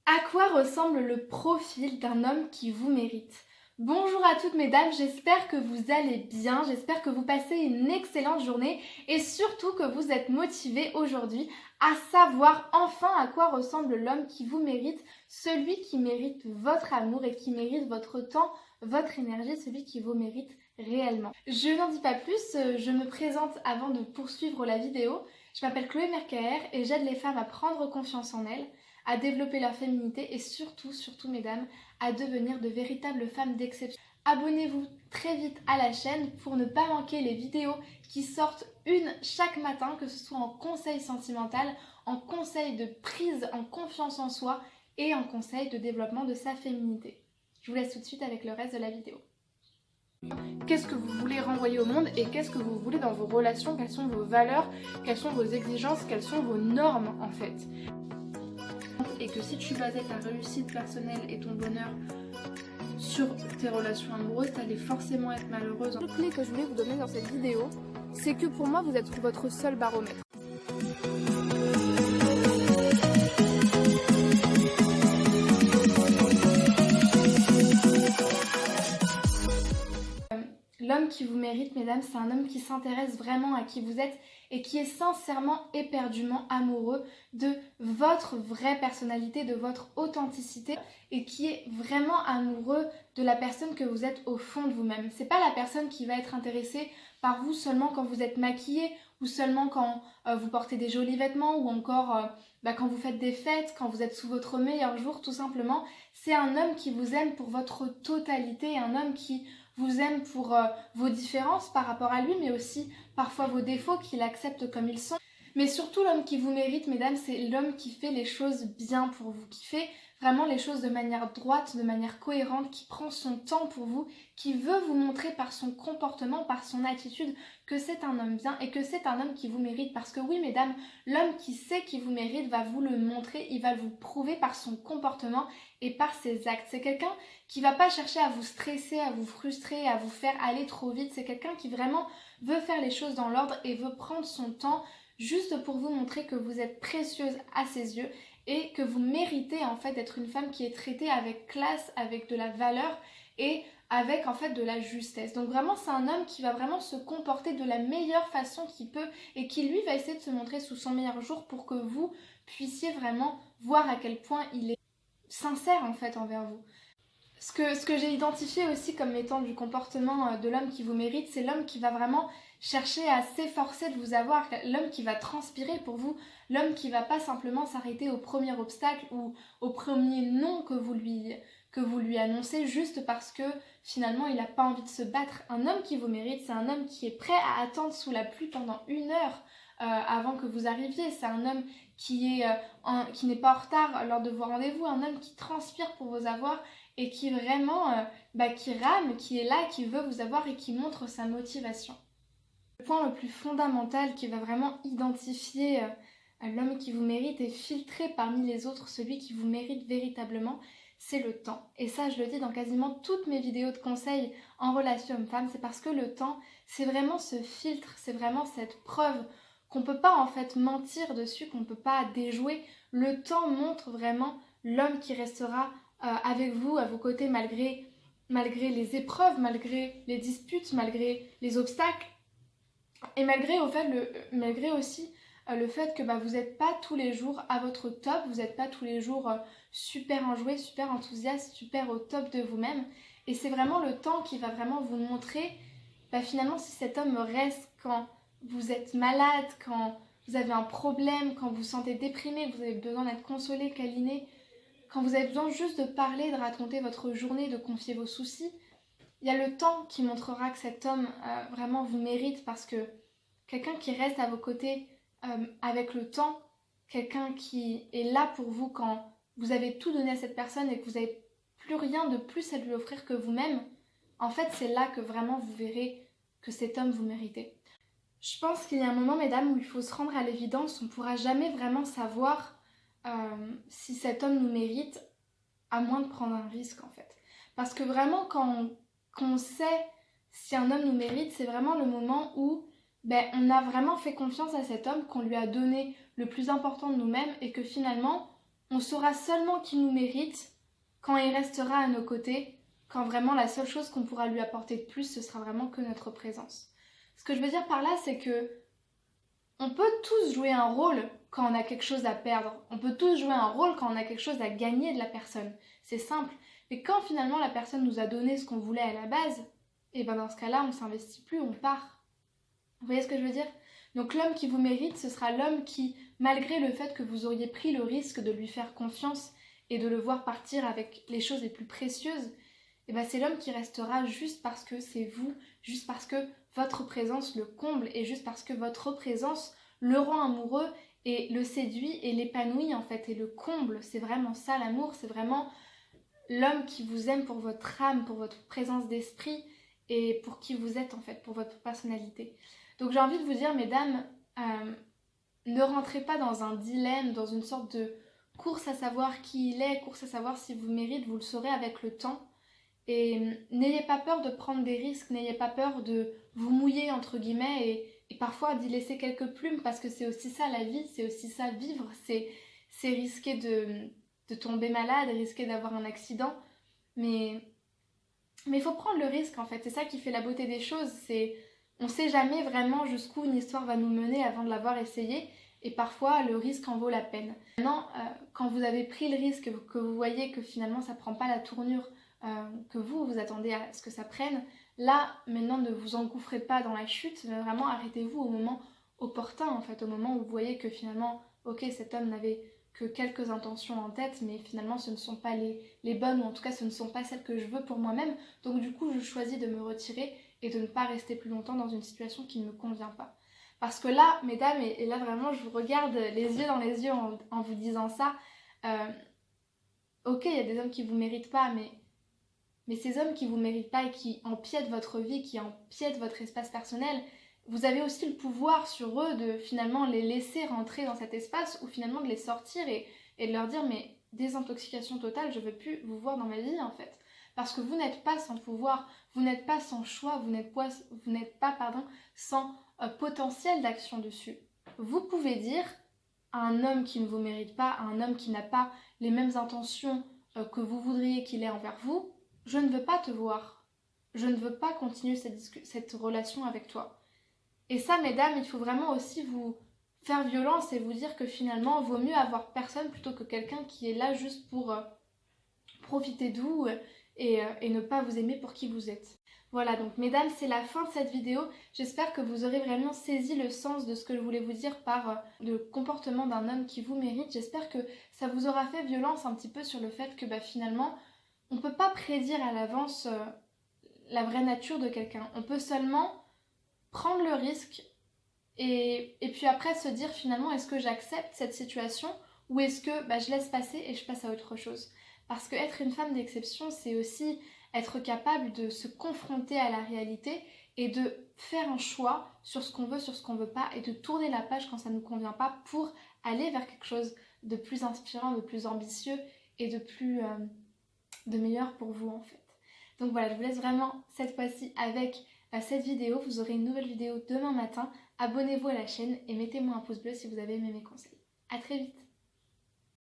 À quoi ressemble le profil d'un homme qui vous mérite? Bonjour à toutes mesdames, j'espère que vous allez bien, j'espère que vous passez une excellente journée et surtout que vous êtes motivés aujourd'hui à savoir enfin à quoi ressemble l'homme qui vous mérite, celui qui mérite votre amour et qui mérite votre temps, votre énergie, celui qui vous mérite réellement. Je n'en dis pas plus, je me présente avant de poursuivre la vidéo. Je m'appelle Chloé Mercaer et j'aide les femmes à prendre confiance en elles, à développer leur féminité et surtout mesdames, à devenir de véritables femmes d'exception. Abonnez-vous très vite à la chaîne pour ne pas manquer les vidéos qui sortent une chaque matin, que ce soit en conseil sentimental, en conseil de prise en confiance en soi et en conseil de développement de sa féminité. Je vous laisse tout de suite avec le reste de la vidéo. Qu'est-ce que vous voulez renvoyer au monde et qu'est-ce que vous voulez dans vos relations? Quelles sont vos valeurs? Quelles sont vos exigences? Quelles sont vos normes en fait? Et que si tu basais ta réussite personnelle et ton bonheur sur tes relations amoureuses, t'allais forcément être malheureuse. La clé que je voulais vous donner dans cette vidéo, c'est que pour moi, vous êtes votre seul baromètre. L'homme qui vous mérite, mesdames, c'est un homme qui s'intéresse vraiment à qui vous êtes et qui est sincèrement éperdument amoureux de votre vraie personnalité, de votre authenticité et qui est vraiment amoureux de la personne que vous êtes au fond de vous-même. C'est pas la personne qui va être intéressée par vous seulement quand vous êtes maquillée ou seulement quand vous portez des jolis vêtements ou encore quand vous faites des fêtes, quand vous êtes sous votre meilleur jour, tout simplement. C'est un homme qui vous aime pour votre totalité, un homme qui vous aime pour vos différences par rapport à lui, mais aussi parfois vos défauts qu'il accepte comme ils sont. Mais surtout, l'homme qui vous mérite, mesdames, c'est l'homme qui fait les choses bien pour vous, qui fait vraiment les choses de manière droite, de manière cohérente, qui prend son temps pour vous, qui veut vous montrer par son comportement, par son attitude, que c'est un homme bien et que c'est un homme qui vous mérite. Parce que oui, mesdames, l'homme qui sait qu'il vous mérite va vous le montrer, il va vous prouver par son comportement et par ses actes. C'est quelqu'un qui va pas chercher à vous stresser, à vous frustrer, à vous faire aller trop vite. C'est quelqu'un qui vraiment veut faire les choses dans l'ordre et veut prendre son temps juste pour vous montrer que vous êtes précieuse à ses yeux et que vous méritez en fait d'être une femme qui est traitée avec classe, avec de la valeur et avec en fait de la justesse. Donc vraiment c'est un homme qui va vraiment se comporter de la meilleure façon qu'il peut et qui lui va essayer de se montrer sous son meilleur jour pour que vous puissiez vraiment voir à quel point il est sincère en fait envers vous. Ce que j'ai identifié aussi comme étant du comportement de l'homme qui vous mérite, c'est l'homme qui va vraiment chercher à s'efforcer de vous avoir, l'homme qui va transpirer pour vous, l'homme qui va pas simplement s'arrêter au premier obstacle ou au premier non que vous lui annoncez juste parce que finalement il n'a pas envie de se battre. Un homme qui vous mérite, c'est un homme qui est prêt à attendre sous la pluie pendant 1 heure avant que vous arriviez. C'est un homme qui n'est pas en retard lors de vos rendez-vous, un homme qui transpire pour vous avoir et qui vraiment qui rame, qui est là, qui veut vous avoir et qui montre sa motivation. Le point le plus fondamental qui va vraiment identifier l'homme qui vous mérite et filtrer parmi les autres celui qui vous mérite véritablement, c'est le temps. Et ça, je le dis dans quasiment toutes mes vidéos de conseils en relation homme-femme, c'est parce que le temps, c'est vraiment ce filtre, c'est vraiment cette preuve qu'on ne peut pas en fait mentir dessus, qu'on ne peut pas déjouer. Le temps montre vraiment l'homme qui restera avec vous, à vos côtés, malgré les épreuves, malgré les disputes, malgré les obstacles, et malgré aussi le fait que vous n'êtes pas tous les jours à votre top, vous n'êtes pas tous les jours super enjoué, super enthousiaste, super au top de vous-même. Et c'est vraiment le temps qui va vraiment vous montrer finalement si cet homme reste quand vous êtes malade, quand vous avez un problème, quand vous vous sentez déprimé, que vous avez besoin d'être consolé, câliné, quand vous avez besoin juste de parler, de raconter votre journée, de confier vos soucis. Il y a le temps qui montrera que cet homme vraiment vous mérite, parce que quelqu'un qui reste à vos côtés avec le temps, quelqu'un qui est là pour vous quand vous avez tout donné à cette personne et que vous n'avez plus rien de plus à lui offrir que vous-même, en fait c'est là que vraiment vous verrez que cet homme vous méritez. Je pense qu'il y a un moment, mesdames, où il faut se rendre à l'évidence. On ne pourra jamais vraiment savoir si cet homme nous mérite, à moins de prendre un risque en fait. Parce que vraiment quand on sait si un homme nous mérite, c'est vraiment le moment où on a vraiment fait confiance à cet homme, qu'on lui a donné le plus important de nous-mêmes et que finalement On saura seulement qu'il nous mérite quand il restera à nos côtés, quand vraiment la seule chose qu'on pourra lui apporter de plus, ce sera vraiment que notre présence. Ce que je veux dire par là, c'est que on peut tous jouer un rôle quand on a quelque chose à perdre. On peut tous jouer un rôle quand on a quelque chose à gagner de la personne. C'est simple. Mais quand finalement la personne nous a donné ce qu'on voulait à la base, et ben dans ce cas-là, on ne s'investit plus, on part. Vous voyez ce que je veux dire? Donc l'homme qui vous mérite, ce sera l'homme qui, malgré le fait que vous auriez pris le risque de lui faire confiance et de le voir partir avec les choses les plus précieuses, et ben c'est l'homme qui restera juste parce que c'est vous, juste parce que votre présence le comble et juste parce que votre présence le rend amoureux et le séduit et l'épanouit en fait et le comble. C'est vraiment ça l'amour, c'est vraiment l'homme qui vous aime pour votre âme, pour votre présence d'esprit et pour qui vous êtes en fait, pour votre personnalité. Donc j'ai envie de vous dire, mesdames, ne rentrez pas dans un dilemme, dans une sorte de course à savoir qui il est, course à savoir si vous méritez, vous le saurez avec le temps. Et n'ayez pas peur de prendre des risques, n'ayez pas peur de vous mouiller entre guillemets et parfois d'y laisser quelques plumes parce que c'est aussi ça la vie, c'est aussi ça vivre, c'est risquer de tomber malade, risquer d'avoir un accident, mais il faut prendre le risque en fait, c'est ça qui fait la beauté des choses, c'est on sait jamais vraiment jusqu'où une histoire va nous mener avant de l'avoir essayé et parfois le risque en vaut la peine. Maintenant, quand vous avez pris le risque, que vous voyez que finalement ça prend pas la tournure que vous attendez à ce que ça prenne, là maintenant ne vous engouffrez pas dans la chute, mais vraiment arrêtez-vous au moment opportun en fait, au moment où vous voyez que finalement ok cet homme n'avait que quelques intentions en tête mais finalement ce ne sont pas les bonnes ou en tout cas ce ne sont pas celles que je veux pour moi-même, donc du coup je choisis de me retirer et de ne pas rester plus longtemps dans une situation qui ne me convient pas. Parce que là, mesdames, et là vraiment je vous regarde les yeux dans les yeux en vous disant ça, ok il y a des hommes qui vous méritent pas mais ces hommes qui ne vous méritent pas et qui empiètent votre vie, qui empiètent votre espace personnel, vous avez aussi le pouvoir sur eux de finalement les laisser rentrer dans cet espace ou finalement de les sortir et de leur dire mais désintoxication totale, je ne veux plus vous voir dans ma vie en fait. Parce que vous n'êtes pas sans pouvoir, vous n'êtes pas sans choix, vous n'êtes pas sans potentiel d'action dessus. Vous pouvez dire à un homme qui ne vous mérite pas, à un homme qui n'a pas les mêmes intentions que vous voudriez qu'il ait envers vous, je ne veux pas te voir, je ne veux pas continuer cette relation avec toi. Et ça, mesdames, il faut vraiment aussi vous faire violence et vous dire que finalement, il vaut mieux avoir personne plutôt que quelqu'un qui est là juste pour profiter de vous et ne pas vous aimer pour qui vous êtes. Voilà, donc mesdames, c'est la fin de cette vidéo. J'espère que vous aurez vraiment saisi le sens de ce que je voulais vous dire par le comportement d'un homme qui vous mérite. J'espère que ça vous aura fait violence un petit peu sur le fait que finalement, on ne peut pas prédire à l'avance la vraie nature de quelqu'un. On peut seulement prendre le risque et puis après se dire finalement est-ce que j'accepte cette situation ou est-ce que je laisse passer et je passe à autre chose. Parce que être une femme d'exception, c'est aussi être capable de se confronter à la réalité et de faire un choix sur ce qu'on veut, sur ce qu'on veut pas et de tourner la page quand ça ne nous convient pas pour aller vers quelque chose de plus inspirant, de plus ambitieux et de meilleur pour vous en fait. Donc voilà, je vous laisse vraiment cette fois-ci avec cette vidéo. Vous aurez une nouvelle vidéo demain matin. Abonnez-vous à la chaîne et mettez-moi un pouce bleu si vous avez aimé mes conseils. A très vite!